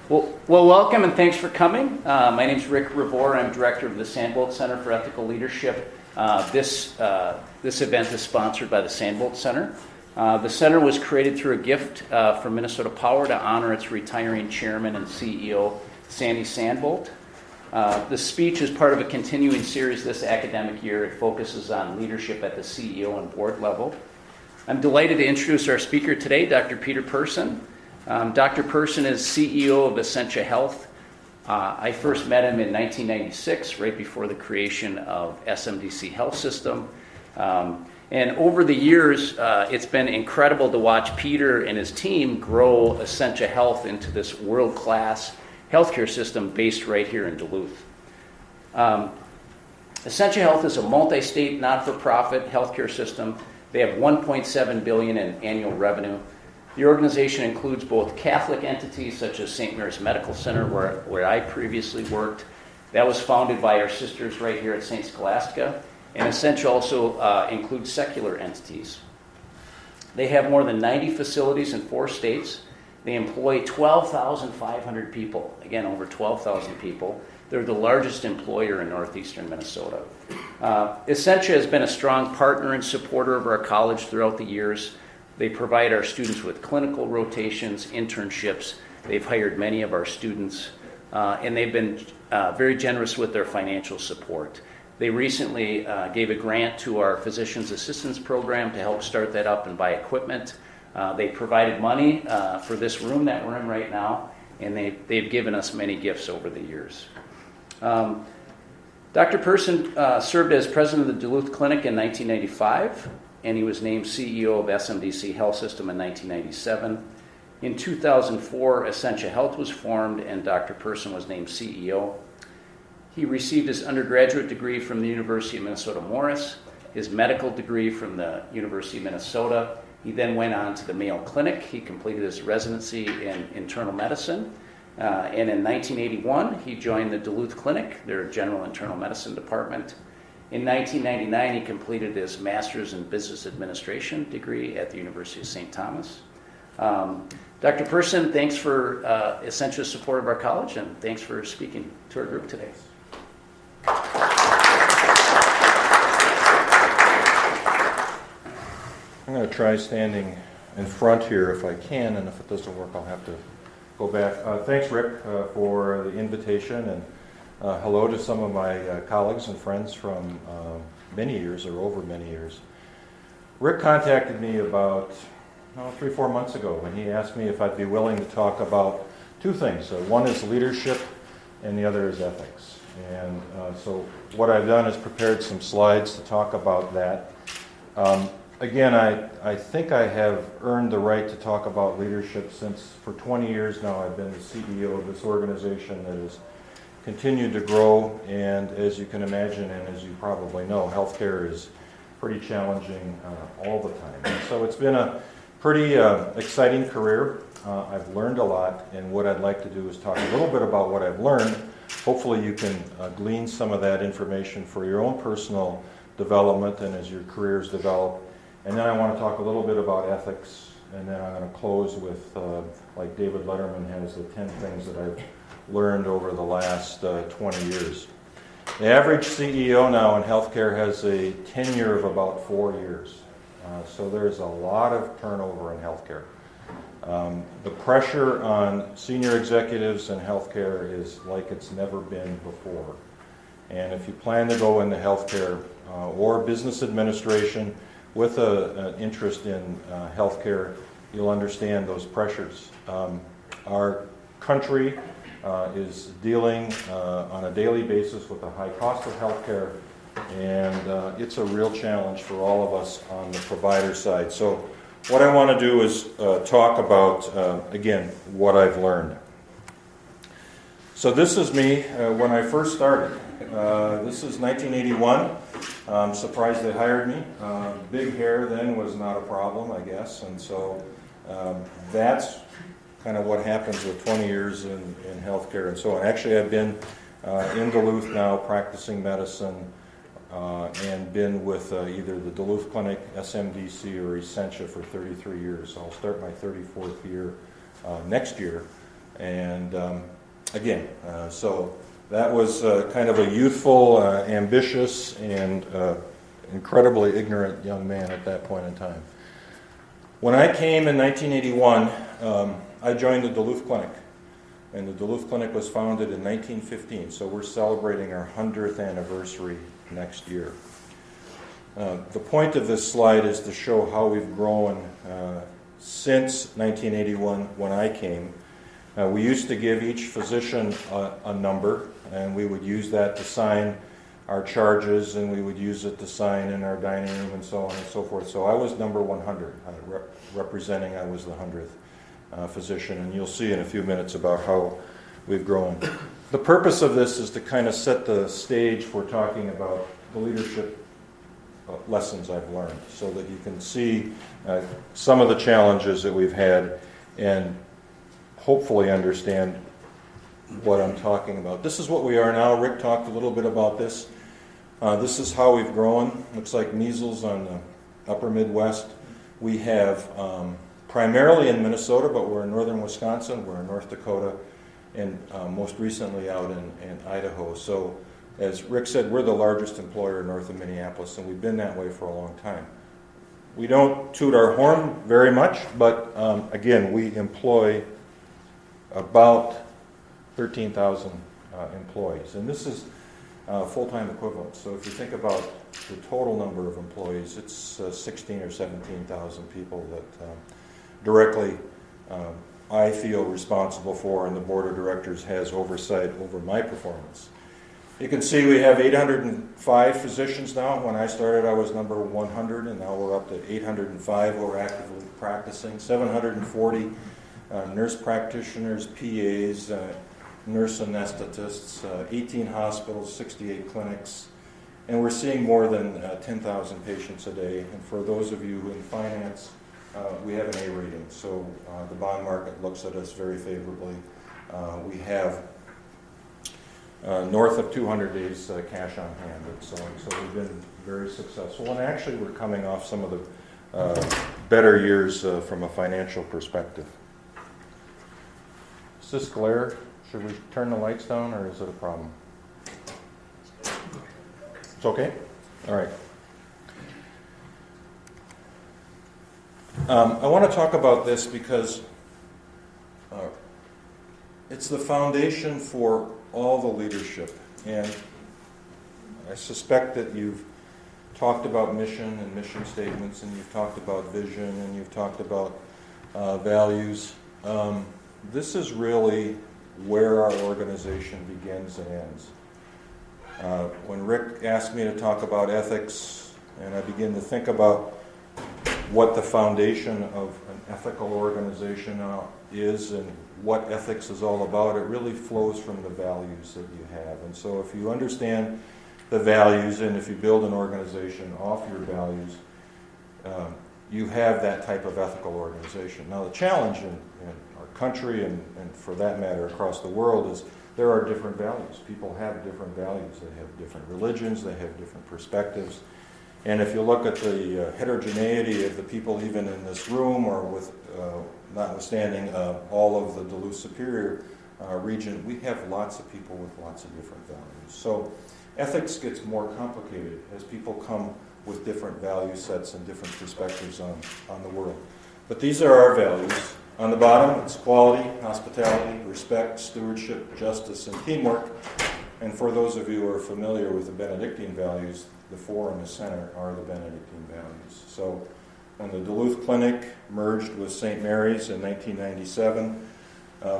Well, welcome and thanks for coming. My name is Rick Revore. I'm director of the Sandbulte Center for Ethical Leadership. This event is sponsored by the Sandbulte Center. The center was created through a gift from Minnesota Power to honor its retiring chairman and CEO, Sandy Sandbulte. The speech is part of a continuing series this academic year. It focuses on leadership at the CEO and board level. I'm delighted to introduce our speaker today, Dr. Peter Person. Dr. Person is CEO of Essentia Health. I first met him in 1996, right before the creation of SMDC Health System. And over the years, it's been incredible to watch Peter and his team grow Essentia Health into this world-class healthcare system based right here in Duluth. Essentia Health is a multi-state, not-for-profit healthcare system. They have $1.7 billion in annual revenue. The organization includes both Catholic entities such as St. Mary's Medical Center, where I previously worked. That was founded by our sisters right here at St. Scholastica. And Essentia also includes secular entities. They have more than 90 facilities in 4 states. They employ 12,500 people. Again, over 12,000 people. They're the largest employer in northeastern Minnesota. Essentia has been a strong partner and supporter of our college throughout the years. They provide our students with clinical rotations, internships. They've hired many of our students, and they've been very generous with their financial support. They recently gave a grant to our Physician's Assistance Program to help start that up and buy equipment. They provided money for this room that we're in right now, and they've given us many gifts over the years. Dr. Person served as president of the Duluth Clinic in 1995. And he was named CEO of SMDC Health System in 1997. In 2004, Essentia Health was formed, and Dr. Person was named CEO. He received his undergraduate degree from the University of Minnesota Morris, his medical degree from the University of Minnesota. He then went on to the Mayo Clinic. He completed his residency in internal medicine. And in 1981, he joined the Duluth Clinic, their general internal medicine department. In 1999, he completed his master's in business administration degree at the University of St. Thomas. Dr. Person, thanks for Essentia's support of our college, and thanks for speaking to our group today. I'm going to try standing in front here if I can, and if it doesn't work, I'll have to go back. Thanks, Rick, for the invitation, and hello to some of my colleagues and friends from many years or over many years. Rick contacted me about 3-4 months ago when he asked me if I'd be willing to talk about 2 things. One is leadership and the other is ethics. And so what I've done is prepared some slides to talk about that. Again, I think I have earned the right to talk about leadership since for 20 years now I've been the CEO of this organization that is continued to grow, and as you can imagine and as you probably know, healthcare is pretty challenging all the time. And so it's been a pretty exciting career. I've learned a lot, and what I'd like to do is talk a little bit about what I've learned. Hopefully you can glean some of that information for your own personal development and as your careers develop. And then I want to talk a little bit about ethics, and then I'm going to close with, like David Letterman has, the 10 things that I've learned over the last 20 years. The average CEO now in healthcare has a tenure of about 4 years. So there's a lot of turnover in healthcare. The pressure on senior executives in healthcare is like it's never been before. And if you plan to go into healthcare or business administration with an interest in healthcare, you'll understand those pressures. Our country is dealing on a daily basis with a high cost of healthcare, and it's a real challenge for all of us on the provider side. So what I want to do is talk about, again, what I've learned. So this is me when I first started. This is 1981. I'm surprised they hired me. Big hair then was not a problem, I guess, and so that's kind of what happens with 20 years in healthcare and so on. Actually, I've been in Duluth now practicing medicine and been with either the Duluth Clinic, SMDC, or Essentia for 33 years. So I'll start my 34th year next year. And again, so that was kind of a youthful, ambitious, and incredibly ignorant young man at that point in time. When I came in 1981, I joined the Duluth Clinic. And the Duluth Clinic was founded in 1915, so we're celebrating our 100th anniversary next year. The point of this slide is to show how we've grown since 1981 when I came. We used to give each physician a number, and we would use that to sign our charges, and we would use it to sign in our dining room and so on and so forth. So I was number 100, representing I was the 100th physician, and you'll see in a few minutes about how we've grown. The purpose of this is to kind of set the stage for talking about the leadership lessons I've learned, so that you can see some of the challenges that we've had and hopefully understand what I'm talking about. This is what we are now. Rick talked a little bit about this. This is how we've grown. Looks like measles on the upper Midwest. We have primarily in Minnesota, but we're in northern Wisconsin, we're in North Dakota, and most recently out in Idaho. So as Rick said, we're the largest employer north of Minneapolis, and we've been that way for a long time. We don't toot our horn very much, but again, we employ about 13,000 employees, and this is full-time equivalent. So if you think about the total number of employees, it's 16 or 17,000 people that directly I feel responsible for, and the board of directors has oversight over my performance. You can see we have 805 physicians now. When I started, I was number 100, and now we're up to 805 who are actively practicing, 740 nurse practitioners, PAs, nurse anesthetists, 18 hospitals, 68 clinics, and we're seeing more than 10,000 patients a day. And for those of you in finance, we have an A rating, so the bond market looks at us very favorably. We have north of 200 days cash on hand and so on, so we've been very successful. And actually, we're coming off some of the better years from a financial perspective. Is this glare? Should we turn the lights down, or is it a problem? It's okay? All right. I want to talk about this because it's the foundation for all the leadership. And I suspect that you've talked about mission and mission statements, and you've talked about vision, and you've talked about values. This is really where our organization begins and ends. When Rick asked me to talk about ethics, and I begin to think about what the foundation of an ethical organization is and what ethics is all about, it really flows from the values that you have. And so if you understand the values, and if you build an organization off your values, you have that type of ethical organization. Now the challenge in our country, and for that matter across the world, is there are different values. People have different values. They have different religions, they have different perspectives. And if you look at the heterogeneity of the people even in this room, or with notwithstanding all of the Duluth Superior region, we have lots of people with lots of different values. So ethics gets more complicated as people come with different value sets and different perspectives on the world. But these are our values. On the bottom, it's quality, hospitality, respect, stewardship, justice, and teamwork. And for those of you who are familiar with the Benedictine values, the four in the center are the Benedictine values. So when the Duluth Clinic merged with St. Mary's in 1997,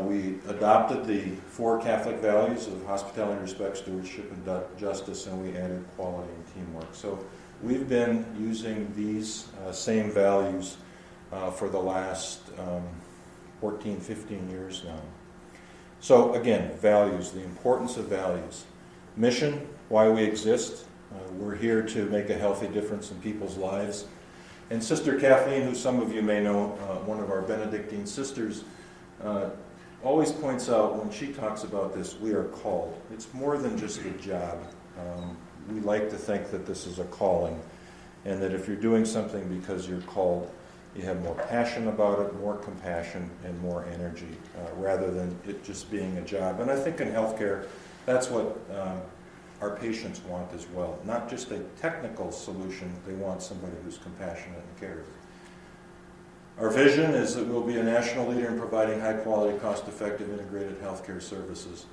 we adopted the four Catholic values of hospitality, respect, stewardship, and justice, and we added quality and teamwork. So we've been using these same values for the last 14, 15 years now. So again, values, the importance of values. Mission, why we exist. We're here to make a healthy difference in people's lives. And Sister Kathleen, who some of you may know, one of our Benedictine sisters, always points out when she talks about this, we are called. It's more than just a job. We like to think that this is a calling, and that if you're doing something because you're called, You have more passion about it, more compassion, and more energy, rather than it just being a job. And I think in healthcare, that's what our patients want as well. Not just a technical solution, they want somebody who's compassionate and cares. Our vision is that we'll be a national leader in providing high-quality, cost-effective, integrated healthcare services.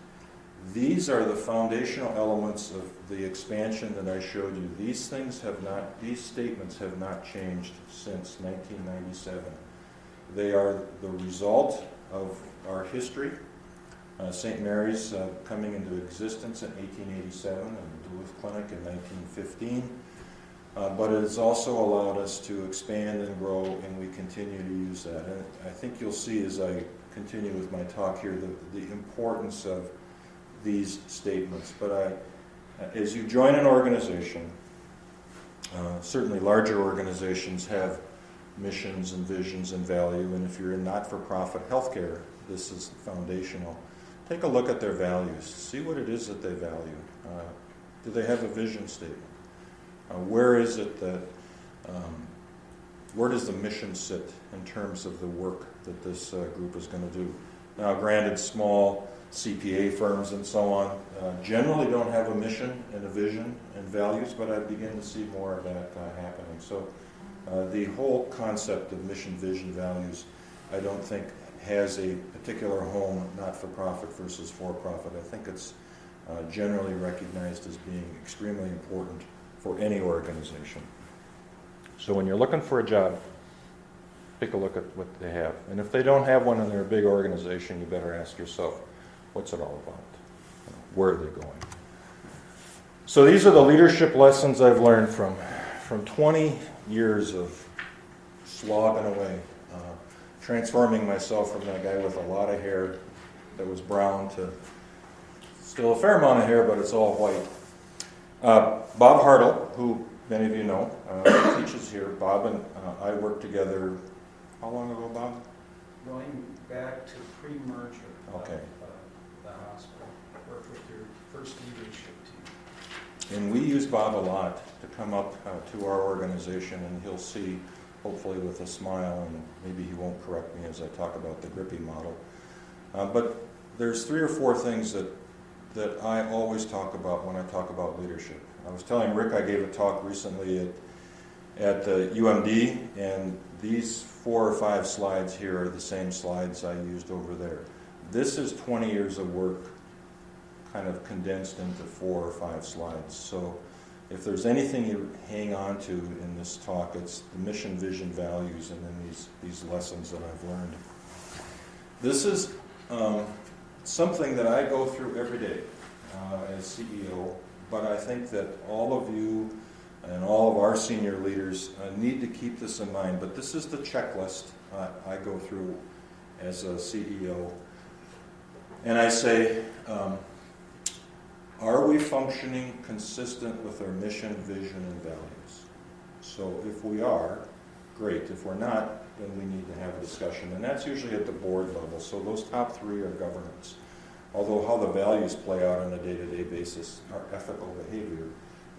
These are the foundational elements of the expansion that I showed you. These statements have not changed since 1997. They are the result of our history. St. Mary's coming into existence in 1887 and the Duluth Clinic in 1915. But it has also allowed us to expand and grow, and we continue to use that. And I think you'll see as I continue with my talk here the importance of these statements. But as you join an organization, certainly larger organizations have missions and visions and value, and if you're in not-for-profit healthcare, this is foundational. Take a look at their values. See what it is that they value. Do they have a vision statement? Where is it that, where does the mission sit in terms of the work that this group is going to do? Now, granted, small CPA firms and so on generally don't have a mission and a vision and values, but I begin to see more of that happening. So the whole concept of mission, vision, values, I don't think has a particular home, not-for-profit versus for-profit. I think it's generally recognized as being extremely important for any organization. So when you're looking for a job, take a look at what they have. And if they don't have one and they're a big organization, you better ask yourself, what's it all about? Where are they going? So these are the leadership lessons I've learned from 20 years of slogging away, transforming myself from that guy with a lot of hair that was brown to still a fair amount of hair, but it's all white. Bob Hartle, who many of you know, teaches here. Bob and I worked together, how long ago, Bob? Going back to pre-merger Okay. the hospital. Worked with your first leadership team. And we use Bob a lot to come up to our organization, and he'll see, hopefully with a smile, and maybe he won't correct me as I talk about the Grippy model. But there's 3 or 4 things that I always talk about when I talk about leadership. I was telling Rick I gave a talk recently at the UMD, and these 4 or 5 slides here are the same slides I used over there. This is 20 years of work kind of condensed into 4 or 5 slides. So if there's anything you hang on to in this talk, it's the mission, vision, values, and then these lessons that I've learned. This is something that I go through every day as CEO, but I think that all of you and all of our senior leaders need to keep this in mind. But this is the checklist I go through as a CEO. And I say, are we functioning consistent with our mission, vision, and values? So if we are, great. If we're not, then we need to have a discussion. And that's usually at the board level. So those top 3 are governance. Although how the values play out on a day-to-day basis, our ethical behavior,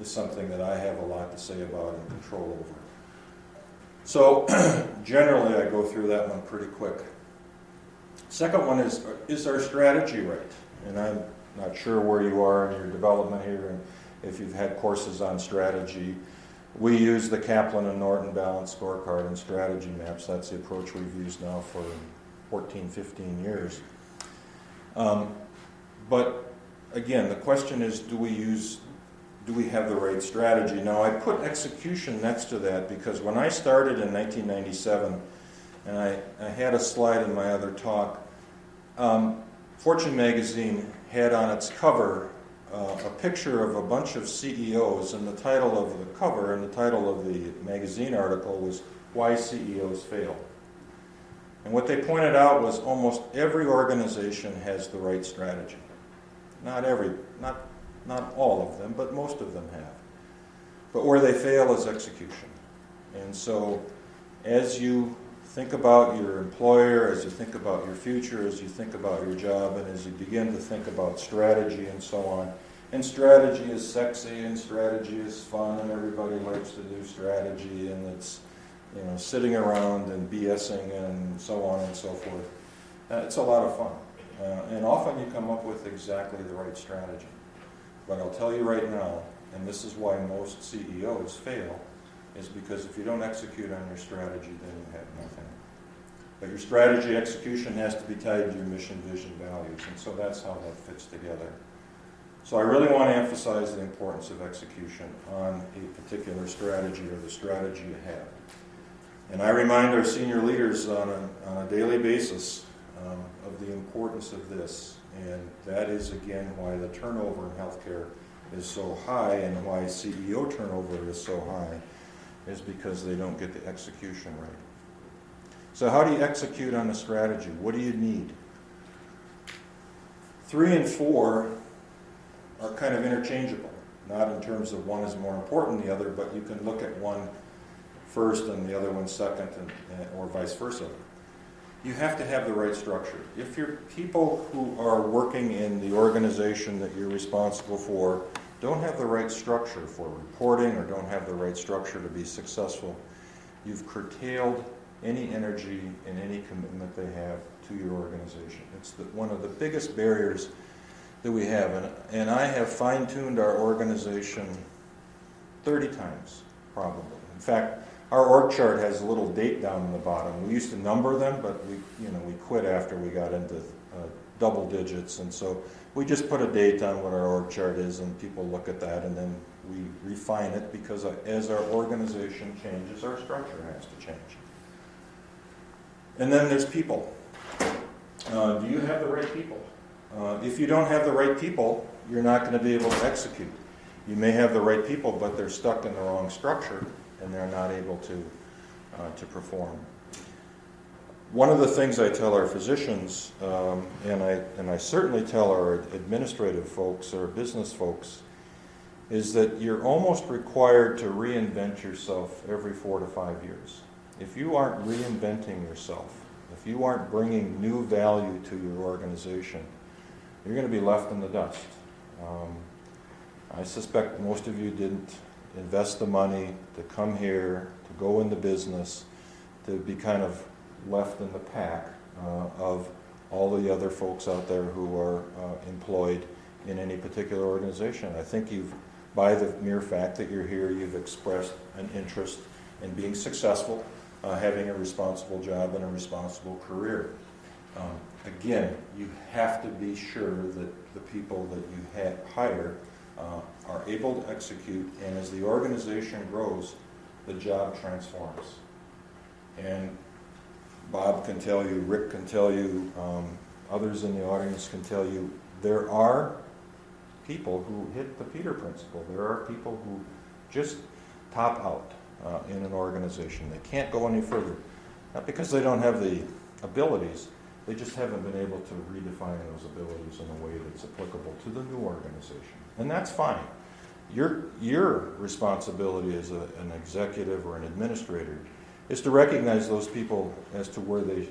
is something that I have a lot to say about and control over. So generally I go through that one pretty quick. Second one is our strategy right? And I'm not sure where you are in your development here and if you've had courses on strategy. We use the Kaplan and Norton Balanced Scorecard and strategy maps. That's the approach we've used now for 14, 15 years. But again, the question is, do we have the right strategy? Now, I put execution next to that because when I started in 1997, and I had a slide in my other talk, Fortune magazine had on its cover a picture of a bunch of CEOs, and the title of the cover and the title of the magazine article was Why CEOs Fail. And what they pointed out was almost every organization has the right strategy. Not all of them, but most of them have. But where they fail is execution. And so as you think about your employer, as you think about your future, as you think about your job, and as you begin to think about strategy and so on, and strategy is sexy and strategy is fun and everybody likes to do strategy and it's sitting around and BSing and so on and so forth. It's a lot of fun. And often you come up with exactly the right strategy. But I'll tell you right now, and this is why most CEOs fail, is because if you don't execute on your strategy, then you have nothing. But your strategy execution has to be tied to your mission, vision, values, and so that's how that fits together. So I really want to emphasize the importance of execution on a particular strategy or the strategy you have. And I remind our senior leaders on a daily basis of the importance of this. And that is, again, why the turnover in healthcare is so high and why CEO turnover is so high, is because they don't get the execution right. So how do you execute on a strategy? What do you need? 3 and 4 are kind of interchangeable, not in terms of one is more important than the other, but you can look at one first and the other one second, or vice versa. You have to have the right structure. If your people who are working in the organization that you're responsible for don't have the right structure for reporting or don't have the right structure to be successful, you've curtailed any energy and any commitment they have to your organization. It's one of the biggest barriers that we have. And I have fine-tuned our organization 30 times, probably. In fact, our org chart has a little date down in the bottom. We used to number them, but we quit after we got into double digits. And so we just put a date on what our org chart is, and people look at that, and then we refine it, because as our organization changes, our structure has to change. And then there's people. Do you have the right people? If you don't have the right people, you're not going to be able to execute. You may have the right people, but they're stuck in the wrong structure, and they're not able to perform. One of the things I tell our physicians, and I certainly tell our administrative folks or business folks, is that you're almost required to reinvent yourself every 4 to 5 years. If you aren't reinventing yourself, if you aren't bringing new value to your organization, you're going to be left in the dust. I suspect most of you didn't invest the money to come here, to go into business, to be kind of left in the pack of all the other folks out there who are employed in any particular organization. I think by the mere fact that you're here, you've expressed an interest in being successful, having a responsible job and a responsible career. Again, you have to be sure that the people that you hire are able to execute, and as the organization grows, the job transforms. And Bob can tell you, Rick can tell you, others in the audience can tell you, there are people who hit the Peter principle. There are people who just top out in an organization. They can't go any further. Not because they don't have the abilities, they just haven't been able to redefine those abilities in a way that's applicable to the new organization. And that's fine. Your responsibility as an executive or an administrator is to recognize those people as to where they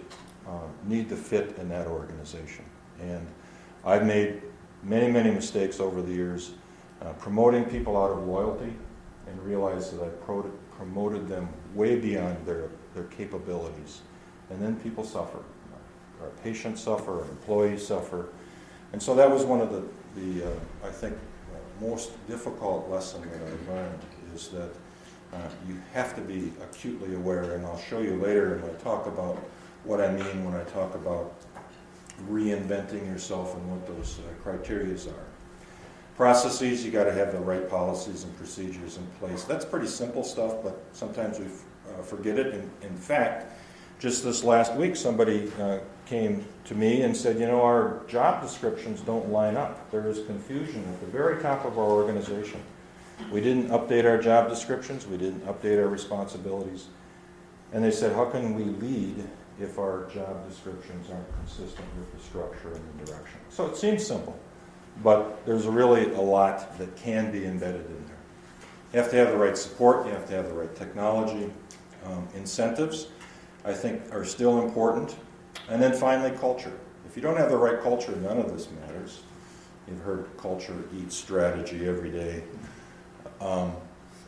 need to fit in that organization. And I've made many, many mistakes over the years promoting people out of loyalty, and realized that I promoted them way beyond their capabilities. And then people suffer. Our patients suffer, our employees suffer. And so that was one of the I think, most difficult lesson that I learned, is that you have to be acutely aware, and I'll show you later when I talk about what I mean when I talk about reinventing yourself and what those criteria are. Processes, you got to have the right policies and procedures in place. That's pretty simple stuff, but sometimes we forget it. In fact, just this last week, somebody came to me and said, our job descriptions don't line up. There is confusion at the very top of our organization. We didn't update our job descriptions. We didn't update our responsibilities. And they said, how can we lead if our job descriptions aren't consistent with the structure and the direction? So it seems simple, but there's really a lot that can be embedded in there. You have to have the right support. You have to have the right technology. Incentives, I think, are still important. And then finally, culture. If you don't have the right culture, none of this matters. You've heard culture eats strategy every day.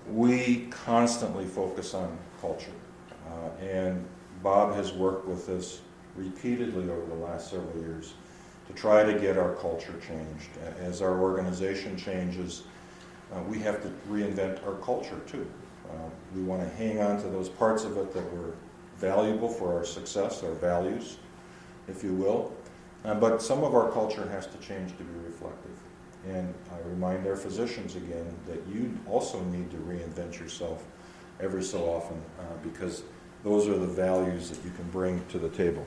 We constantly focus on culture. And Bob has worked with us repeatedly over the last several years to try to get our culture changed. As our organization changes, we have to reinvent our culture too. We want to hang on to those parts of it that were valuable for our success, our values, if you will. But some of our culture has to change to be reflective. And I remind our physicians again that you also need to reinvent yourself every so often because those are the values that you can bring to the table.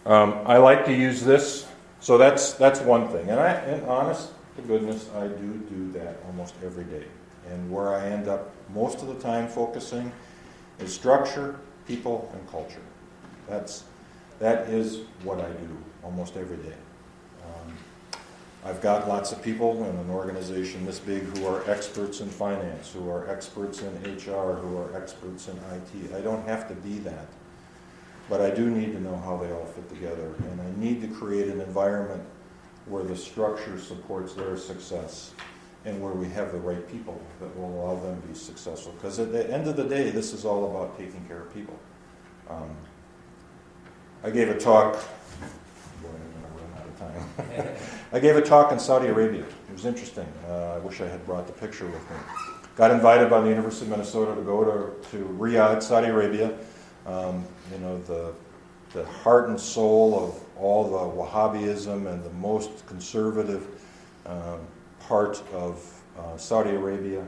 I like to use this, so that's one thing. And honest to goodness, I do that almost every day. And where I end up most of the time focusing is structure, people, and culture. That is what I do almost every day. I've got lots of people in an organization this big who are experts in finance, who are experts in HR, who are experts in IT. I don't have to be that. But I do need to know how they all fit together. And I need to create an environment where the structure supports their success and where we have the right people that will allow them to be successful. Because at the end of the day, this is all about taking care of people. I gave a talk, boy, I'm going to run out of time. I gave a talk in Saudi Arabia. It was interesting. I wish I had brought the picture with me. Got invited by the University of Minnesota to go to Riyadh, Saudi Arabia. The heart and soul of all the Wahhabism and the most conservative part of Saudi Arabia.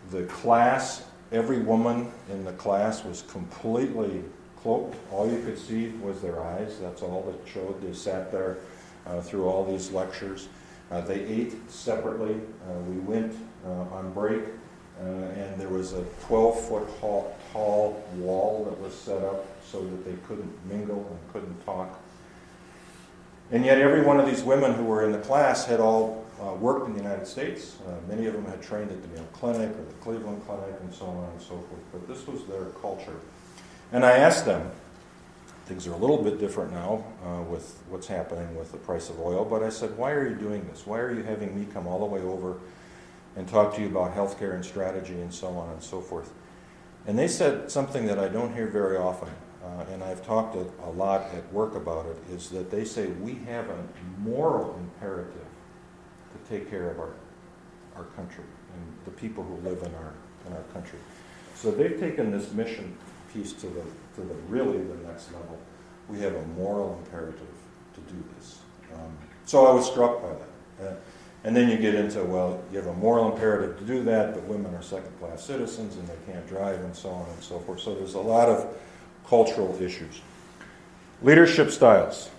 The class, every woman in the class was completely cloaked. All you could see was their eyes. That's all that showed. They sat there through all these lectures. They ate separately. We went on break, and there was a 12-foot tall wall that was set up so that they couldn't mingle and couldn't talk. And yet every one of these women who were in the class had all worked in the United States. Many of them had trained at the Mayo Clinic or the Cleveland Clinic and so on and so forth. But this was their culture. And I asked them, things are a little bit different now with what's happening with the price of oil, but I said, why are you doing this? Why are you having me come all the way over and talk to you about healthcare and strategy and so on and so forth? And they said something that I don't hear very often, and I've talked a lot at work about it, is that they say we have a moral imperative to take care of our country and the people who live in our country. So they've taken this mission piece to the really the next level. We have a moral imperative to do this. So I was struck by that. And then you get into, well, you have a moral imperative to do that, but women are second-class citizens and they can't drive and so on and so forth. So there's a lot of cultural issues. Leadership styles.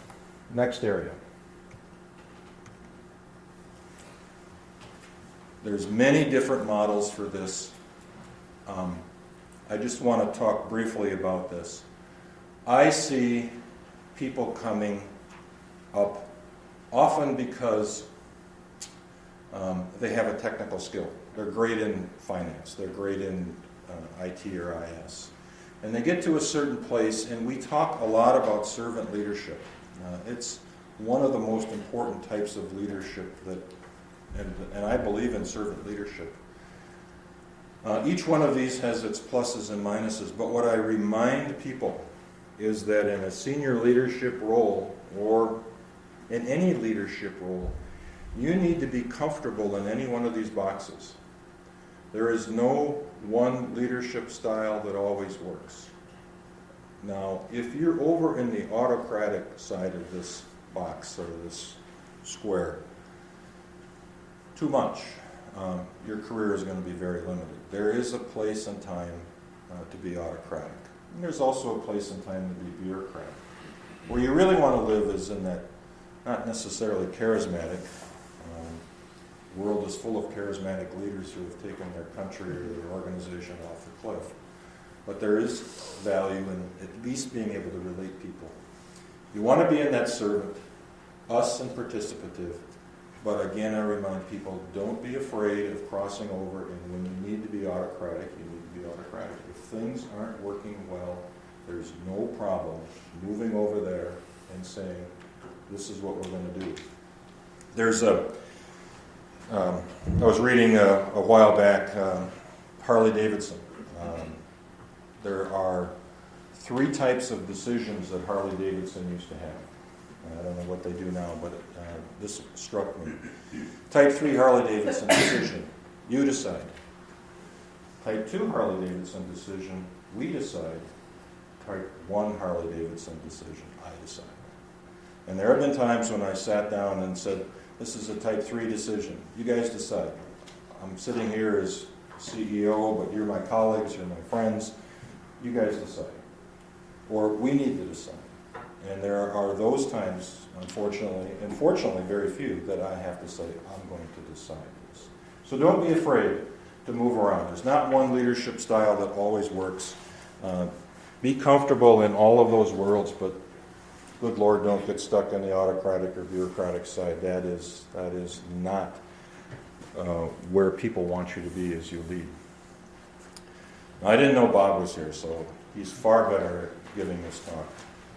Next area. There's many different models for this. I just want to talk briefly about this. I see people coming up often because they have a technical skill. They're great in finance. They're great in IT or IS. And they get to a certain place, and we talk a lot about servant leadership. It's one of the most important types of leadership and I believe in servant leadership. Each one of these has its pluses and minuses, but what I remind people is that in a senior leadership role or in any leadership role, you need to be comfortable in any one of these boxes. There is no one leadership style that always works. Now, if you're over in the autocratic side of this box or this square, too much, your career is going to be very limited. There is a place and time to be autocratic. And there's also a place and time to be bureaucratic. Where you really want to live is in that, not necessarily charismatic. The world is full of charismatic leaders who have taken their country or their organization off the cliff. But there is value in at least being able to relate people. You want to be in that servant, us and participative. But again, I remind people, don't be afraid of crossing over, and when you need to be autocratic, you need to be autocratic. If things aren't working well, there's no problem moving over there and saying, this is what we're going to do. There's I was reading a while back, Harley Davidson. there are 3 types of decisions that Harley Davidson used to have. I don't know what they do now, but this struck me. Type 3 Harley Davidson decision, you decide. Type 2 Harley Davidson decision, we decide. Type 1 Harley Davidson decision, I decide. And there have been times when I sat down and said, this is a type 3 decision, you guys decide. I'm sitting here as CEO, but you're my colleagues, you're my friends, you guys decide. Or we need to decide. And there are those times, unfortunately, and fortunately very few, that I have to say, I'm going to decide this. So don't be afraid to move around. There's not one leadership style that always works. Be comfortable in all of those worlds, but good Lord, don't get stuck in the autocratic or bureaucratic side. That is not where people want you to be as you lead. Now, I didn't know Bob was here, so he's far better at giving this talk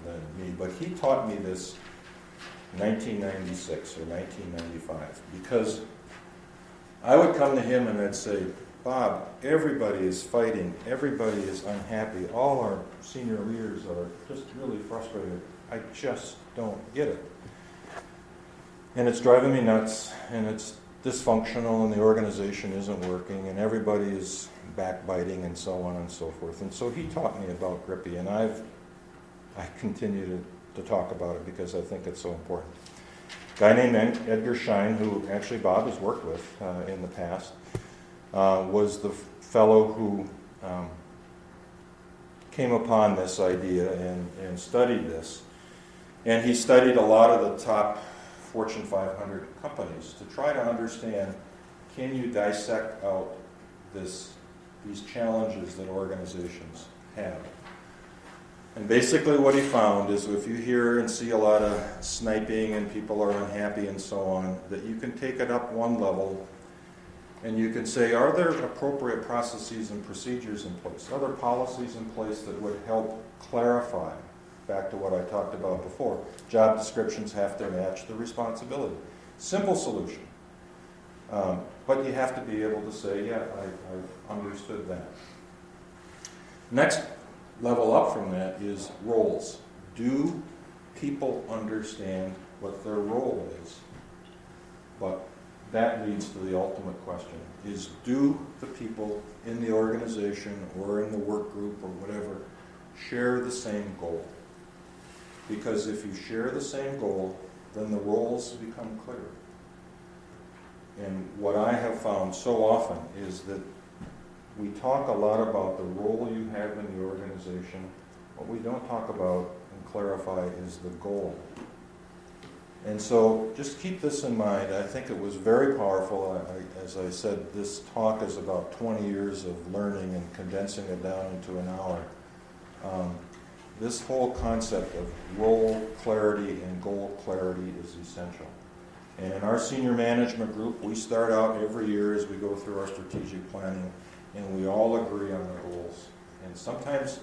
than me, but he taught me this in 1996 or 1995, because I would come to him and I'd say, Bob, everybody is fighting, everybody is unhappy, all our senior leaders are just really frustrated. I just don't get it. And it's driving me nuts, and it's dysfunctional, and the organization isn't working, and everybody is backbiting, and so on and so forth. And so he taught me about Grippy, and I continue to talk about it because I think it's so important. A guy named Edgar Schein, who actually Bob has worked with in the past, was the fellow who came upon this idea and studied this. And he studied a lot of the top Fortune 500 companies to try to understand, can you dissect out these challenges that organizations have? And basically what he found is, if you hear and see a lot of sniping and people are unhappy and so on, that you can take it up one level and you can say, are there appropriate processes and procedures in place? Are there policies in place that would help clarify? Back to what I talked about before. Job descriptions have to match the responsibility. Simple solution. But you have to be able to say, yeah, I've understood that. Next level up from that is roles. Do people understand what their role is? But that leads to the ultimate question, is do the people in the organization or in the work group or whatever share the same goal? Because if you share the same goal, then the roles become clear. And what I have found so often is that we talk a lot about the role you have in the organization. What we don't talk about and clarify is the goal. And so just keep this in mind. I think it was very powerful. As I said, this talk is about 20 years of learning and condensing it down into an hour. This whole concept of role clarity and goal clarity is essential. And in our senior management group, we start out every year as we go through our strategic planning, and we all agree on the goals. And sometimes,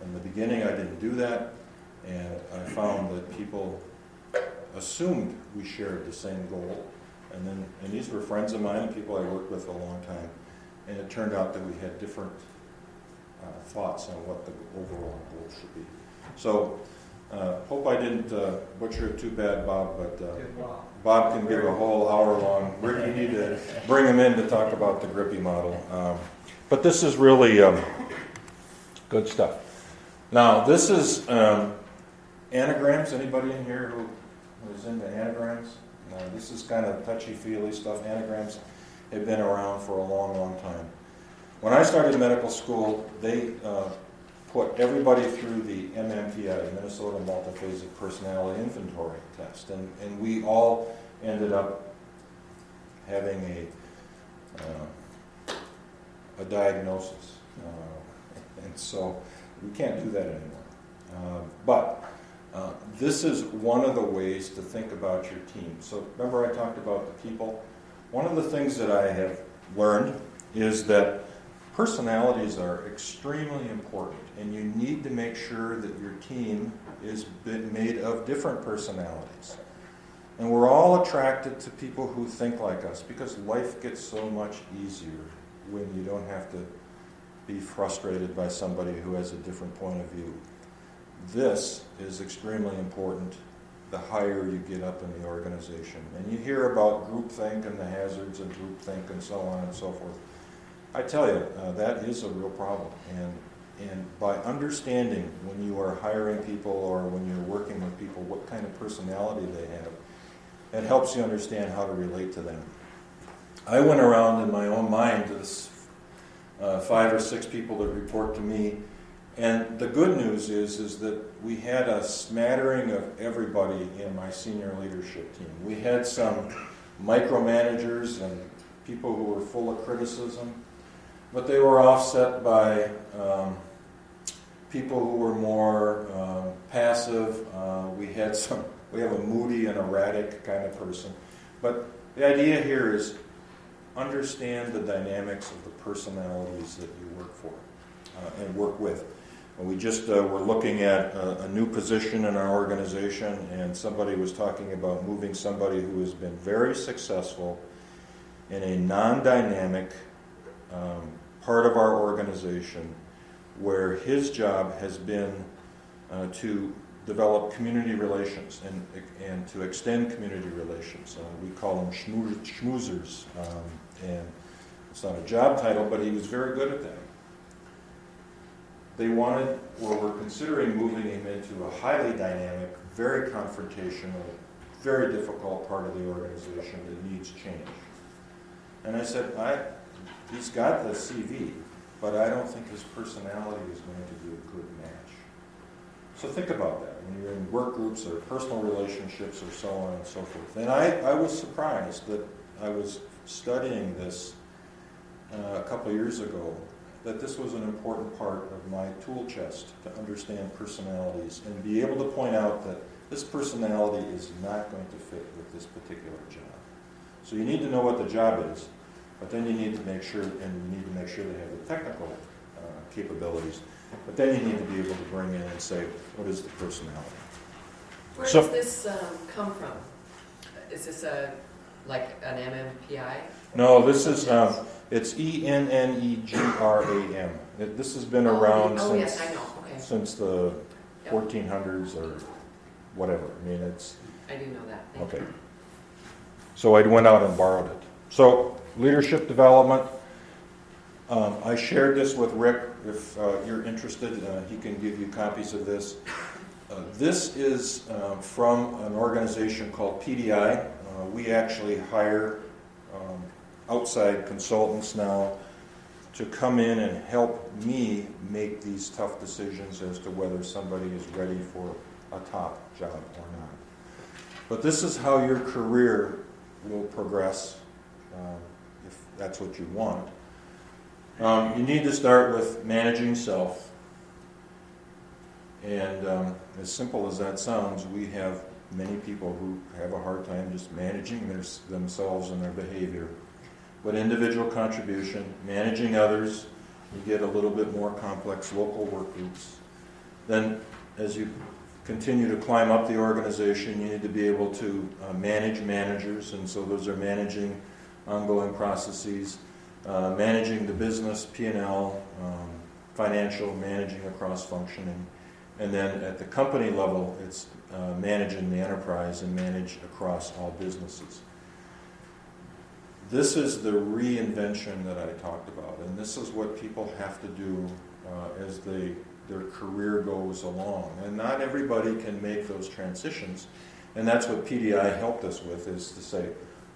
in the beginning, I didn't do that, and I found that people assumed we shared the same goal. And these were friends of mine and people I worked with for a long time, and it turned out that we had different thoughts on what the overall goal should be. So, hope I didn't butcher it too bad, Bob, but Bob can give a whole hour long. Rick, you need to bring him in to talk about the Grippy model. But this is really good stuff. Now, this is anagrams. Anybody in here who is into anagrams? This is kind of touchy-feely stuff. Anagrams have been around for a long, long time. When I started medical school, they put everybody through the MMPI, Minnesota Multiphasic Personality Inventory test, and we all ended up having a diagnosis, and so we can't do that anymore. But this is one of the ways to think about your team. So remember I talked about the people? One of the things that I have learned is that personalities are extremely important, and you need to make sure that your team is made of different personalities. And we're all attracted to people who think like us, because life gets so much easier when you don't have to be frustrated by somebody who has a different point of view. This is extremely important the higher you get up in the organization. And you hear about groupthink and the hazards of groupthink and so on and so forth. I tell you, that is a real problem. And by understanding when you are hiring people or when you're working with people what kind of personality they have, it helps you understand how to relate to them. I went around in my own mind to this 5 or 6 people that report to me, and the good news is that we had a smattering of everybody in my senior leadership team. We had some micromanagers and people who were full of criticism, but they were offset by people who were more passive. We have a moody and erratic kind of person. But the idea here is understand the dynamics of the personalities that you work for and work with. We just were looking at a new position in our organization, and somebody was talking about moving somebody who has been very successful in a non-dynamic part of our organization where his job has been to develop community relations and to extend community relations. We call them schmoozers. And it's not a job title, but he was very good at that. They wanted, or were considering moving him into a highly dynamic, very confrontational, very difficult part of the organization that needs change. And I said, he's got the CV, but I don't think his personality is going to be a good match. So think about that when you're in work groups or personal relationships or so on and so forth. And I was surprised that I was studying this a couple of years ago, that this was an important part of my tool chest to understand personalities and be able to point out that this personality is not going to fit with this particular job. So you need to know what the job is, but then you need to make sure, and you need to make sure they have the technical capabilities, but then you need to be able to bring in and say, what is the personality? Where does this come from? Is this like an MMPI? No, this is, it's ENNEGRAM. This has been around yes, I know. Okay. since the 1400s or whatever. I mean, I do know that. Thank okay. you. So I went out and borrowed it. So leadership development. I shared this with Rick. If you're interested, he can give you copies of this. This is from an organization called PDI. We actually hire outside consultants now to come in and help me make these tough decisions as to whether somebody is ready for a top job or not. But this is how your career will progress if that's what you want. You need to start with managing self. And as simple as that sounds, we have many people who have a hard time just managing themselves and their behavior. But individual contribution, managing others, you get a little bit more complex local work groups. Then as you continue to climb up the organization, you need to be able to manage managers, and so those are managing ongoing processes, managing the business, P&L, financial, managing across functioning. And then at the company level, it's managing the enterprise and manage across all businesses. This is the reinvention that I talked about, and this is what people have to do as their career goes along. And not everybody can make those transitions, and that's what PDI helped us with, is to say,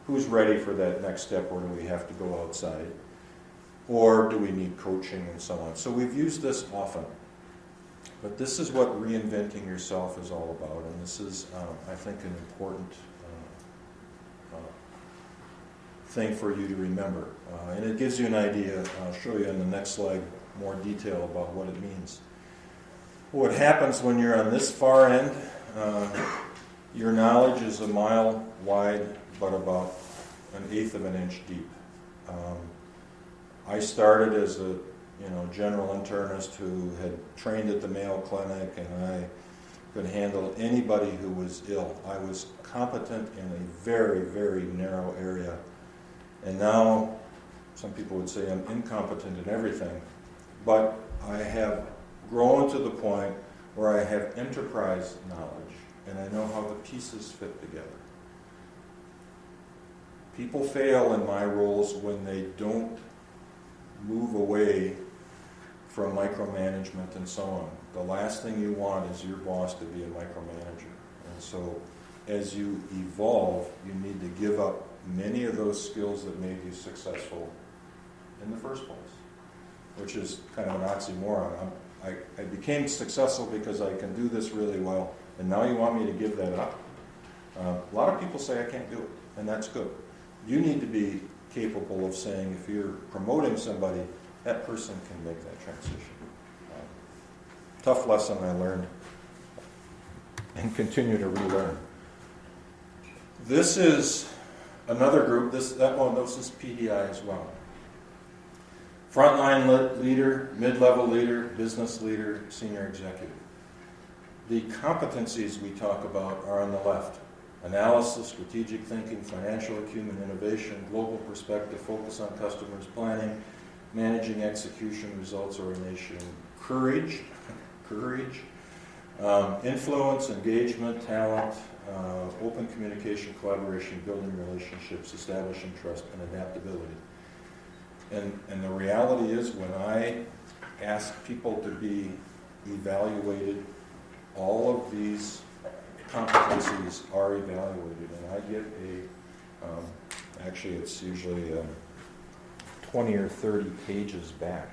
who's ready for that next step, or do we have to go outside? Or do we need coaching and so on? So we've used this often. But this is what reinventing yourself is all about, and this is, I think, an important thing for you to remember. And it gives you an idea. I'll show you in the next slide more detail about what it means. What happens when you're on this far end, your knowledge is a mile wide, but about 1/8 of an inch deep. I started as a general internist who had trained at the Mayo Clinic, and I could handle anybody who was ill. I was competent in a very, very narrow area. And now, some people would say I'm incompetent in everything, but I have grown to the point where I have enterprise knowledge and I know how the pieces fit together. People fail in my roles when they don't move away from micromanagement and so on. The last thing you want is your boss to be a micromanager. And so as you evolve, you need to give up many of those skills that made you successful in the first place, which is kind of an oxymoron. I became successful because I can do this really well, and now you want me to give that up? A lot of people say I can't do it, and that's good. You need to be capable of saying if you're promoting somebody, that person can make that transition. Tough lesson I learned and continue to relearn. This is another group, this is PDI as well. Frontline leader, mid-level leader, business leader, senior executive. The competencies we talk about are on the left. Analysis, strategic thinking, financial acumen, innovation, global perspective, focus on customers, planning, managing execution, results orientation, courage, influence, engagement, talent, open communication, collaboration, building relationships, establishing trust, and adaptability. And the reality is when I ask people to be evaluated, all of these competencies are evaluated, and I get actually it's usually 20 or 30 pages back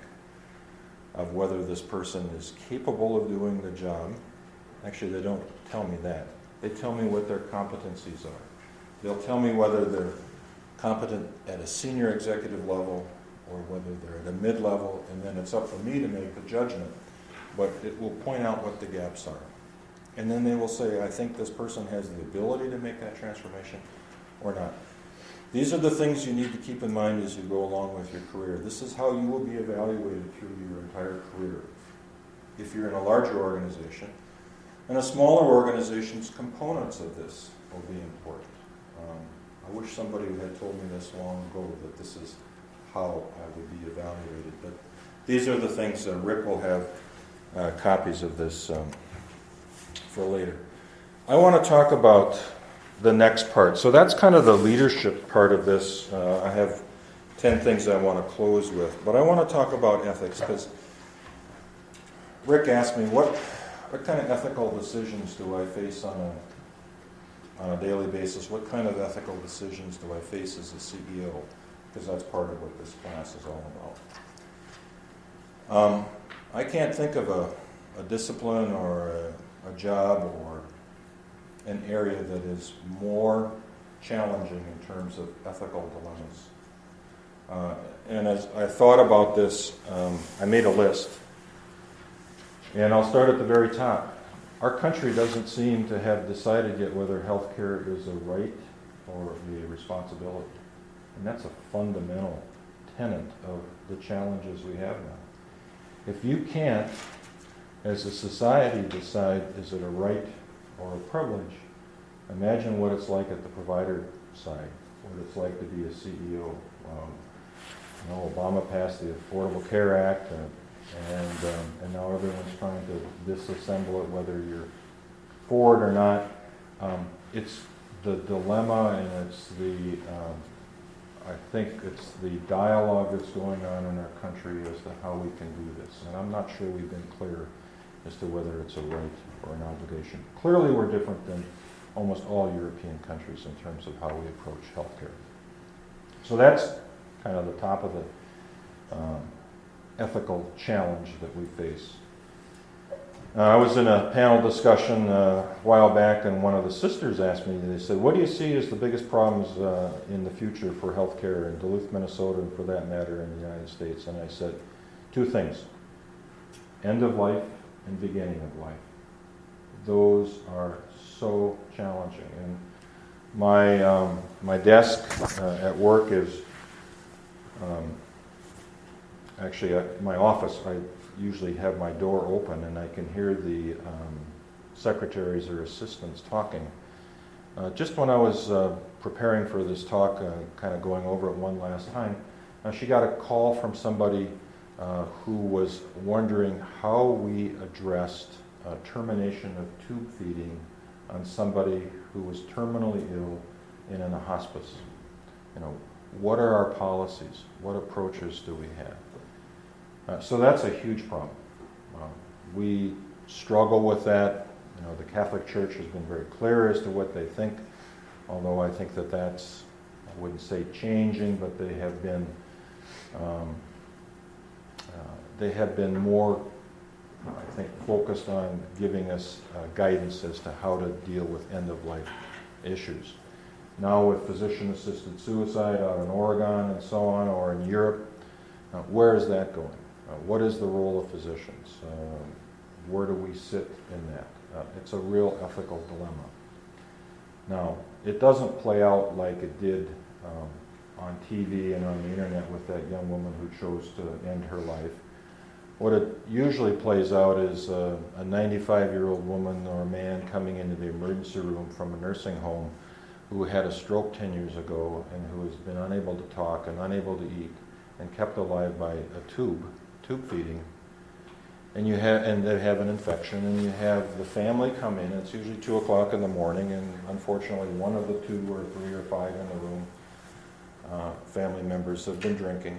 of whether this person is capable of doing the job. Actually, they don't tell me that. They tell me what their competencies are. They'll tell me whether they're competent at a senior executive level or whether they're at a mid-level, and then it's up for me to make the judgment. But it will point out what the gaps are. And then they will say, I think this person has the ability to make that transformation or not. These are the things you need to keep in mind as you go along with your career. This is how you will be evaluated through your entire career. If you're in a larger organization, and a smaller organization's components of this will be important. I wish somebody had told me this long ago, that this is how I would be evaluated. But these are the things that Rick will have copies of this for later. I want to talk about the next part. So that's kind of the leadership part of this. I have 10 things I want to close with. But I want to talk about ethics because Rick asked me, what kind of ethical decisions do I face on a daily basis? What kind of ethical decisions do I face as a CEO? Because that's part of what this class is all about. I can't think of a discipline or a job or an area that is more challenging in terms of ethical dilemmas. And as I thought about this, I made a list. And I'll start at the very top. Our country doesn't seem to have decided yet whether healthcare is a right or a responsibility. And that's a fundamental tenet of the challenges we have now. If you can't, as a society, decide is it a right or a privilege, imagine what it's like at the provider side, what it's like to be a CEO. Obama passed the Affordable Care Act, and now everyone's trying to disassemble it, whether you're for it or not. It's the dilemma, and it's I think it's the dialogue that's going on in our country as to how we can do this. And I'm not sure we've been clear as to whether it's a right or an obligation. Clearly we're different than almost all European countries in terms of how we approach healthcare. So that's kind of the top of the ethical challenge that we face. I was in a panel discussion a while back, and one of the sisters asked me, they said, what do you see as the biggest problems in the future for healthcare in Duluth, Minnesota, and for that matter in the United States? And I said, two things, end of life and beginning of life. Those are so challenging. And my desk at work is actually at my office. I usually have my door open and I can hear the secretaries or assistants talking. Just when I was preparing for this talk, kind of going over it one last time, she got a call from somebody who was wondering how we addressed termination of tube feeding on somebody who was terminally ill and in a hospice. What are our policies? What approaches do we have? So that's a huge problem. We struggle with that. The Catholic Church has been very clear as to what they think, although I think that's, I wouldn't say changing, but they have been more, I think, focused on giving us guidance as to how to deal with end-of-life issues. Now with physician-assisted suicide out in Oregon and so on, or in Europe, where is that going? What is the role of physicians? Where do we sit in that? It's a real ethical dilemma. Now, it doesn't play out like it did on TV and on the internet with that young woman who chose to end her life. What it usually plays out is a 95-year-old woman or man coming into the emergency room from a nursing home who had a stroke 10 years ago and who has been unable to talk and unable to eat and kept alive by a tube feeding. And they have an infection, and you have the family come in. It's usually 2 o'clock in the morning, and unfortunately one of the 2 or 3 or 5 in the room, family members have been drinking.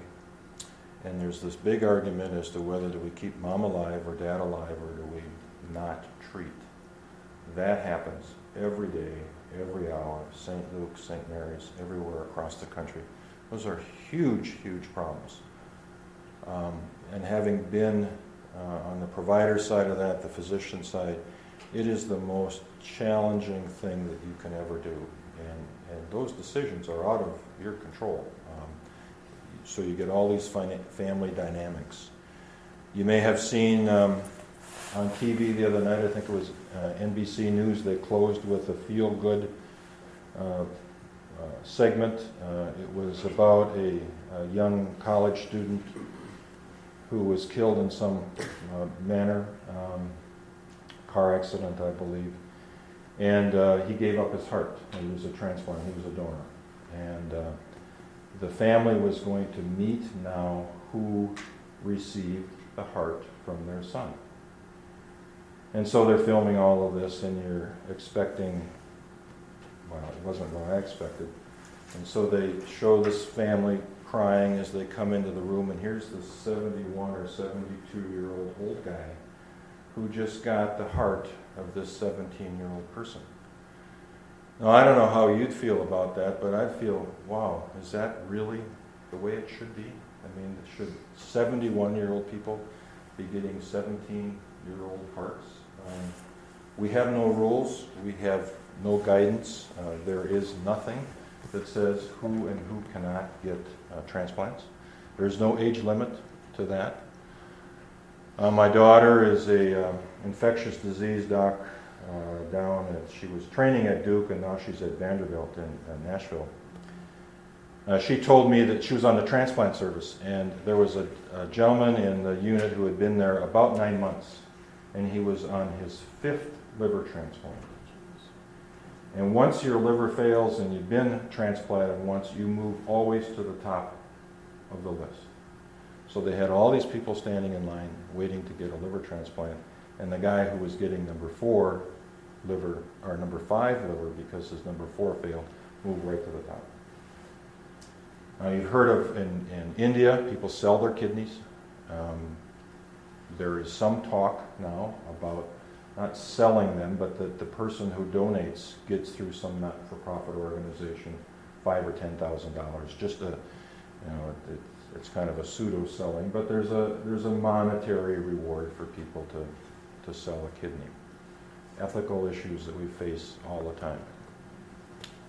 And there's this big argument as to whether do we keep mom alive or dad alive, or do we not treat. That happens every day, every hour, St. Luke's, St. Mary's, everywhere across the country. Those are huge, huge problems. And having been on the provider side of that, the physician side, it is the most challenging thing that you can ever do. And those decisions are out of your control. So you get all these family dynamics. You may have seen on TV the other night, I think it was NBC News, they closed with a feel-good segment. It was about a young college student who was killed in some manner, car accident, I believe. And he gave up his heart. He was a transplant. He was a donor. And the family was going to meet now who received the heart from their son. And so they're filming all of this, and you're expecting, well, it wasn't what I expected. And so they show this family crying as they come into the room, and here's this 71 or 72-year-old old guy who just got the heart of this 17-year-old person. Now, I don't know how you'd feel about that, but I'd feel, wow, is that really the way it should be? I mean, should 71-year-old people be getting 17-year-old hearts? We have no rules. We have no guidance. There is nothing that says who and who cannot get transplants. There's no age limit to that. My daughter is a infectious disease doc down at, she was training at Duke, and now she's at Vanderbilt in Nashville. She told me that she was on the transplant service, and there was a gentleman in the unit who had been there about 9 months, and he was on his 5th liver transplant. And once your liver fails and you've been transplanted once, you move always to the top of the list. So they had all these people standing in line waiting to get a liver transplant, and the guy who was getting number 4 liver, or number 5 liver, because his number 4 failed, moved right to the top. Now you've heard of, in India, people sell their kidneys. There is some talk now about not selling them, but that the person who donates gets through some not-for-profit organization $5,000 or $10,000. Just a, it's kind of a pseudo-selling, but there's a monetary reward for people to sell a kidney. Ethical issues that we face all the time.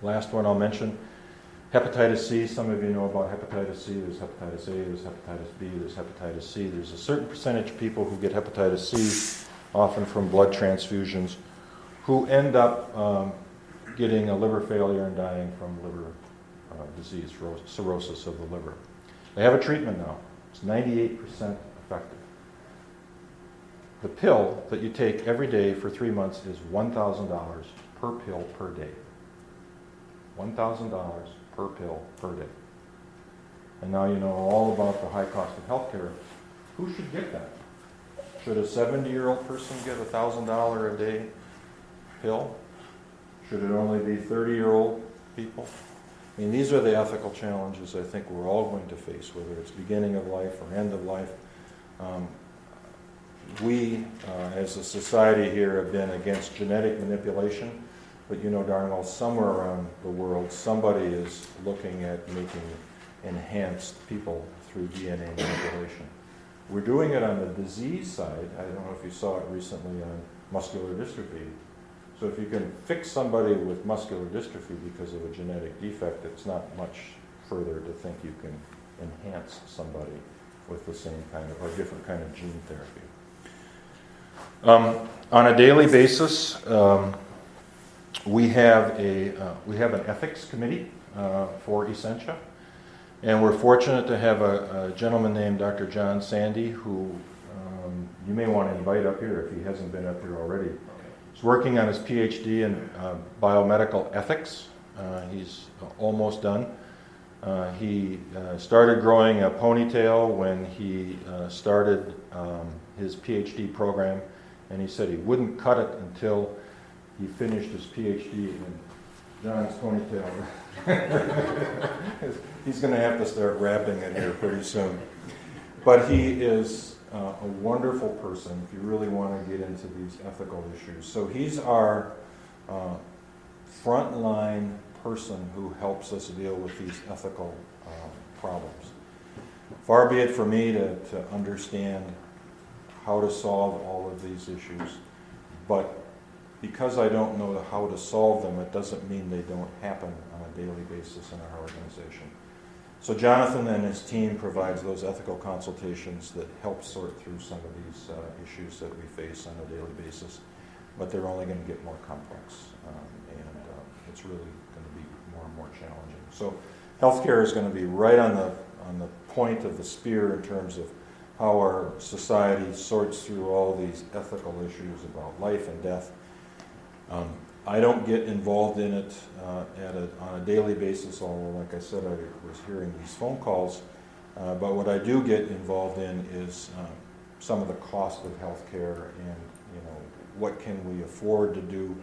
Last one I'll mention, hepatitis C. Some of you know about hepatitis C. There's hepatitis A, there's hepatitis B, there's hepatitis C. There's a certain percentage of people who get hepatitis C, often from blood transfusions, who end up getting a liver failure and dying from liver disease, cirrhosis of the liver. They have a treatment now. It's 98% effective. The pill that you take every day for 3 months is $1,000 per pill per day. $1,000 per pill per day. And now you know all about the high cost of healthcare. Who should get that? Should a 70-year-old person get a $1,000 a day pill? Should it only be 30-year-old people? I mean, these are the ethical challenges I think we're all going to face, whether it's beginning of life or end of life. We, as a society here, have been against genetic manipulation, but you know darn well somewhere around the world somebody is looking at making enhanced people through DNA manipulation. We're doing it on the disease side. I don't know if you saw it recently on muscular dystrophy. So if you can fix somebody with muscular dystrophy because of a genetic defect, it's not much further to think you can enhance somebody with the same kind of, or different kind of gene therapy. On a daily basis, we have an ethics committee for Essentia, and we're fortunate to have a gentleman named Dr. John Sandy, who you may want to invite up here if he hasn't been up here already. He's working on his PhD in biomedical ethics. He's almost done. He started growing a ponytail when he started his PhD program, and he said he wouldn't cut it until he finished his PhD in John's ponytail. He's going to have to start wrapping it here pretty soon. But he is a wonderful person if you really want to get into these ethical issues. So he's our frontline person who helps us deal with these ethical problems. Far be it for me to understand how to solve all of these issues, but because I don't know how to solve them, it doesn't mean they don't happen on a daily basis in our organization. So Jonathan and his team provides those ethical consultations that help sort through some of these issues that we face on a daily basis, but they're only going to get more complex, and it's really going to be more and more challenging. So healthcare is going to be right on the point of the spear in terms of how our society sorts through all these ethical issues about life and death. I don't get involved in it on a daily basis, although, like I said, I was hearing these phone calls. But what I do get involved in is some of the cost of healthcare, and what can we afford to do.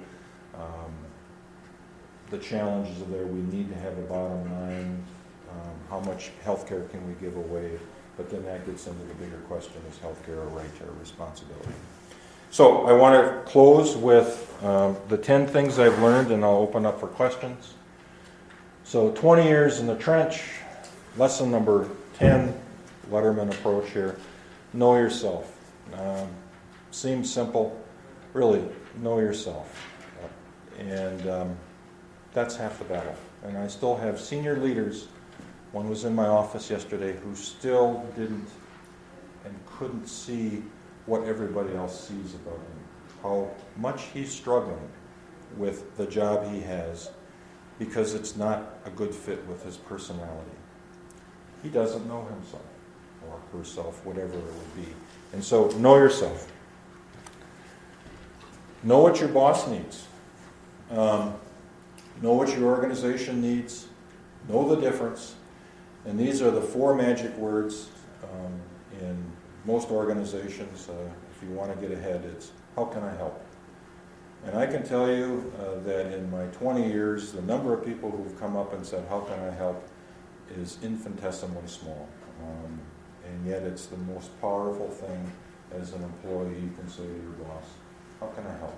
The challenges are there. We need to have a bottom line. How much healthcare can we give away? But then that gets into the bigger question: is healthcare a right or a responsibility? So I want to close with the 10 things I've learned, and I'll open up for questions. So 20 years in the trench, lesson number 10, Letterman approach here, know yourself. Seems simple, really, know yourself. And that's half the battle. And I still have senior leaders, one was in my office yesterday, who still didn't and couldn't see what everybody else sees about him, how much he's struggling with the job he has because it's not a good fit with his personality. He doesn't know himself or herself, whatever it would be. And so know yourself. Know what your boss needs. Know what your organization needs. Know the difference. And these are the 4 magic words in most organizations. If you want to get ahead, it's how can I help? And I can tell you that in my 20 years, the number of people who've come up and said, how can I help, is infinitesimally small. And yet it's the most powerful thing as an employee you can say to your boss, how can I help?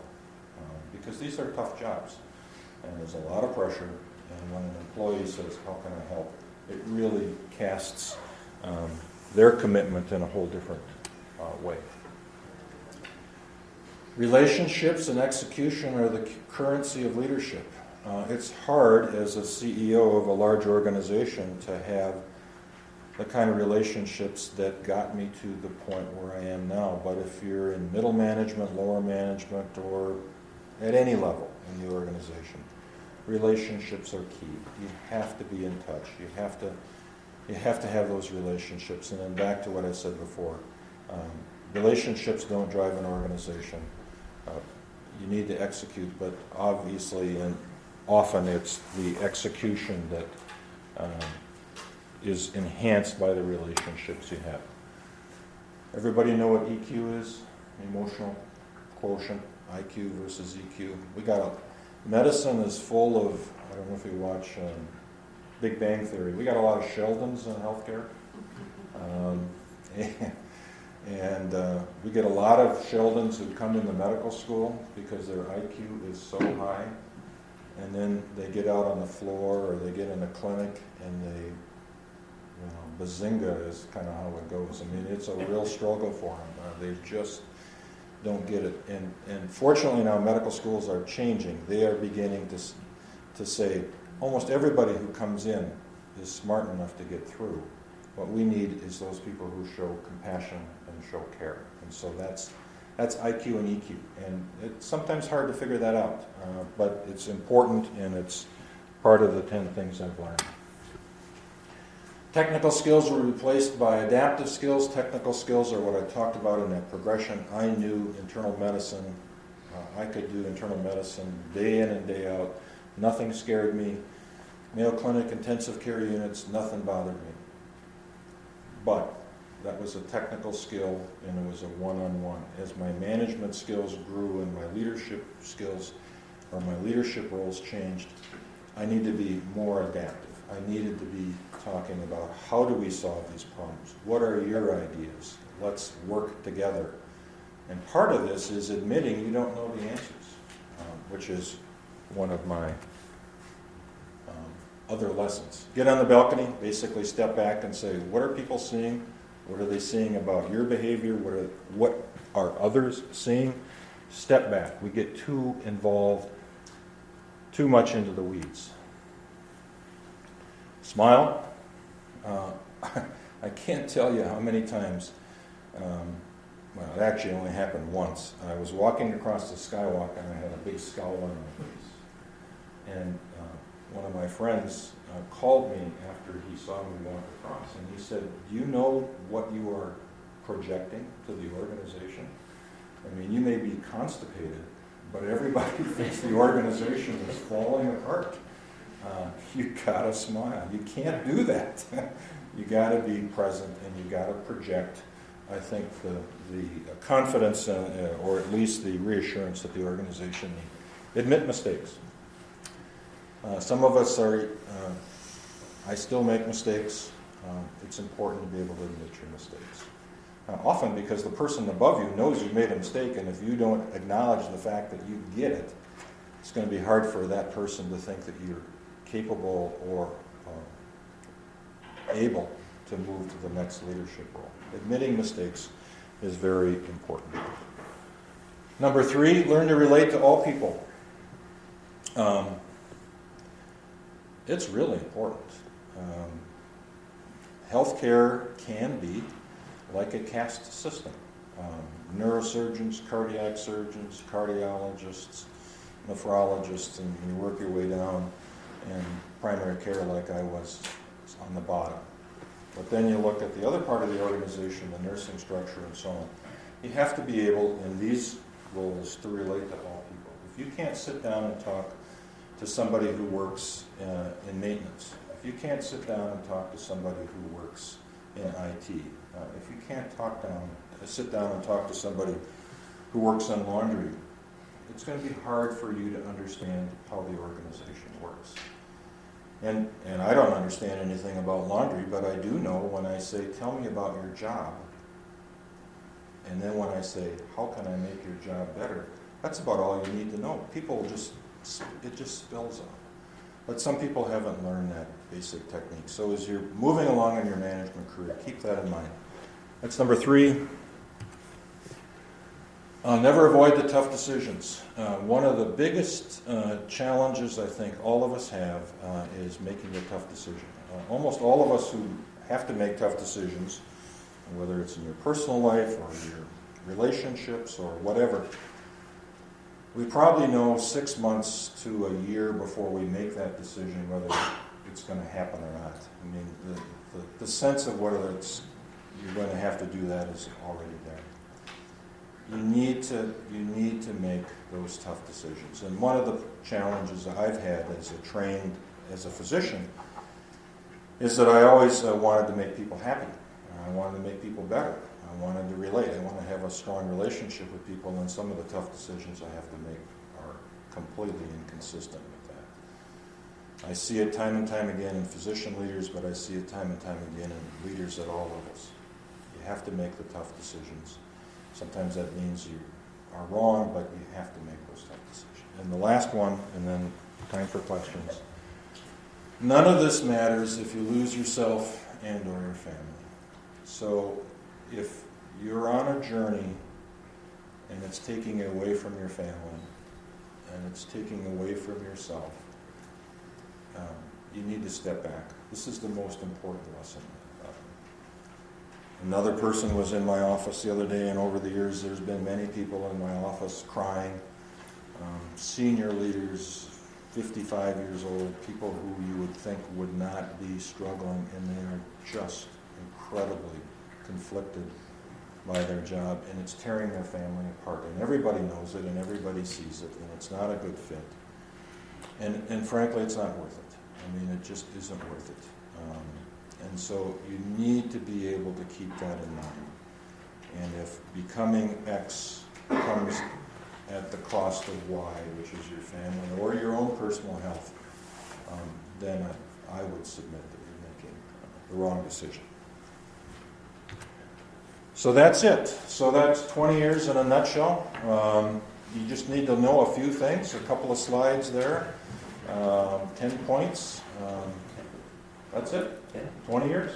Because these are tough jobs, and there's a lot of pressure, and when an employee says, how can I help, it really casts their commitment in a whole different way. Relationships and execution are the currency of leadership. It's hard as a CEO of a large organization to have the kind of relationships that got me to the point where I am now. But if you're in middle management, lower management, or at any level in the organization, relationships are key. You have to be in touch. You have to have those relationships. And then back to what I said before, relationships don't drive an organization. You need to execute, but obviously and often it's the execution that is enhanced by the relationships you have. Everybody know what EQ is? Emotional quotient, IQ versus EQ. Medicine is full of, I don't know if you watch Big Bang Theory. We got a lot of Sheldons in healthcare. We get a lot of Sheldons who come into medical school because their IQ is so high, and then they get out on the floor or they get in a clinic and they, bazinga is kind of how it goes. I mean, it's a real struggle for them. They just don't get it. And fortunately now medical schools are changing. They are beginning to say almost everybody who comes in is smart enough to get through. What we need is those people who show compassion and show care. And so that's IQ and EQ. And it's sometimes hard to figure that out, but it's important and it's part of the 10 things I've learned. Technical skills were replaced by adaptive skills. Technical skills are what I talked about in that progression. I knew internal medicine. I could do internal medicine day in and day out. Nothing scared me. Mayo Clinic intensive care units, nothing bothered me. But that was a technical skill, and it was a one-on-one. As my management skills grew and my leadership skills or my leadership roles changed, I needed to be more adaptive. I needed to be talking about how do we solve these problems? What are your ideas? Let's work together. And part of this is admitting you don't know the answers, which is one of my other lessons. Get on the balcony, basically step back and say, what are people seeing? What are they seeing about your behavior? What are others seeing? Step back. We get too involved, too much into the weeds. Smile. I can't tell you how many times, well, it actually only happened once. I was walking across the skywalk and I had a big scowl on my face. And one of my friends called me after he saw me walk across, and he said, do you know what you are projecting to the organization? I mean, you may be constipated, but everybody thinks the organization is falling apart. You gotta smile. You can't do that. You gotta be present, and you gotta project, I think, the confidence or at least the reassurance that the organization needs. Admit mistakes. Some of us are, I still make mistakes. It's important to be able to admit your mistakes. Often because the person above you knows you made a mistake, and if you don't acknowledge the fact that you get it, it's going to be hard for that person to think that you're capable or able to move to the next leadership role. Admitting mistakes is very important. Number 3, learn to relate to all people. It's really important. Healthcare can be like a caste system. Neurosurgeons, cardiac surgeons, cardiologists, nephrologists, and you work your way down, and primary care like I was on the bottom. But then you look at the other part of the organization, the nursing structure and so on. You have to be able, in these roles, to relate to all people. If you can't sit down and talk to somebody who works in maintenance, if you can't sit down and talk to somebody who works in IT, if you can't sit down and talk to somebody who works on laundry, it's going to be hard for you to understand how the organization works. And I don't understand anything about laundry, but I do know when I say, tell me about your job, and then when I say, how can I make your job better, that's about all you need to know. It just spills out. But some people haven't learned that basic technique. So as you're moving along in your management career, keep that in mind. That's number 3. Never avoid the tough decisions. One of the biggest challenges I think all of us have is making a tough decision. Almost all of us who have to make tough decisions, whether it's in your personal life or your relationships or whatever, we probably know 6 months to a year before we make that decision whether it's going to happen or not. I mean, the sense of whether you're going to have to do that is already there. You need to make those tough decisions. And one of the challenges I've had as a physician is that I always wanted to make people happy. I wanted to make people better. I wanted to relate. I want to have a strong relationship with people, and some of the tough decisions I have to make are completely inconsistent with that. I see it time and time again in physician leaders, but I see it time and time again in leaders at all levels. You have to make the tough decisions. Sometimes that means you are wrong, but you have to make those tough decisions. And the last one, and then time for questions. None of this matters if you lose yourself and or your family. So if you're on a journey and it's taking you away from your family and it's taking away from yourself, you need to step back. This is the most important lesson. Another person was in my office the other day, and over the years there's been many people in my office crying. Senior leaders, 55 years old, people who you would think would not be struggling, and they are just incredibly conflicted by their job, and it's tearing their family apart. And everybody knows it, and everybody sees it, and it's not a good fit. And frankly, it's not worth it. I mean, it just isn't worth it. And so you need to be able to keep that in mind. And if becoming X comes at the cost of Y, which is your family or your own personal health, then I would submit that you're making the wrong decision. So that's it. So that's 20 years in a nutshell. You just need to know a few things, a couple of slides there, 10 points. That's it. 20 years.